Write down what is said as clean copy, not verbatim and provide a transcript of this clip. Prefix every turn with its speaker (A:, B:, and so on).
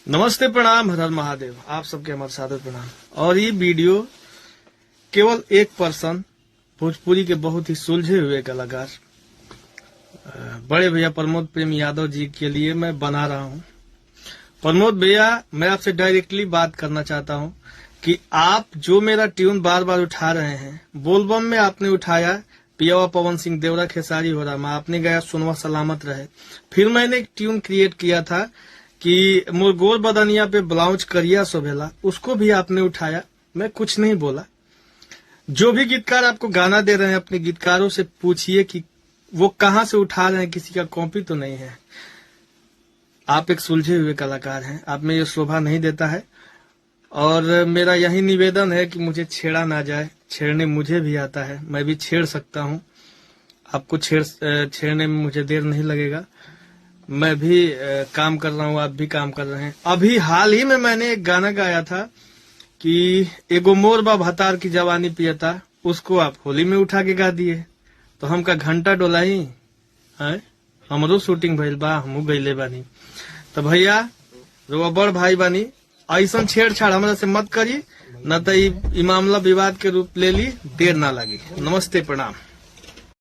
A: नमस्ते, प्रणाम, हर हर महादेव। आप सबके हमारे सादर प्रणाम। और ये वीडियो केवल एक पर्सन, भोजपुरी के बहुत ही सुलझे हुए कलाकार बड़े भैया प्रमोद प्रेम यादव जी के लिए मैं बना रहा हूँ। प्रमोद भैया, मैं आपसे डायरेक्टली बात करना चाहता हूँ कि आप जो मेरा ट्यून बार बार उठा रहे हैं, बोलबम में आपने उठाया पियावा पवन सिंह देवरा खेसारी हो रहा, आपने गाया सुनवा सलामत रहे। फिर मैंने एक ट्यून क्रिएट किया था कि मोर गोर बदनिया पे ब्लाउज करिया सोभेला, उसको भी आपने उठाया। मैं कुछ नहीं बोला। जो भी गीतकार आपको गाना दे रहे हैं, अपने गीतकारों से पूछिए कि वो कहाँ से उठा रहे हैं, किसी का कॉपी तो नहीं है। आप एक सुलझे हुए कलाकार हैं, आप में ये शोभा नहीं देता है। और मेरा यही निवेदन है कि मुझे छेड़ा ना जाए। छेड़ने मुझे भी आता है, मैं भी छेड़ सकता हूँ। आपको छेड़ने में मुझे देर नहीं लगेगा। मैं भी काम कर रहा हूँ, आप भी काम कर रहे हैं। अभी हाल ही में मैंने एक गाना गाया था कि एगो मोर बा भतार की जवानी पियता, उसको आप होली में उठा के गा दिए। तो हमका घंटा डोलाई है, हमरो शूटिंग भइल बा, हमू गईले बानी। तो भैया रो बड़ भाई बानी, ऐसा छेड़छाड़ हमरा से मत करी, न तो ई मामला विवाद के रूप ले ली, देर ना लगी। नमस्ते, प्रणाम।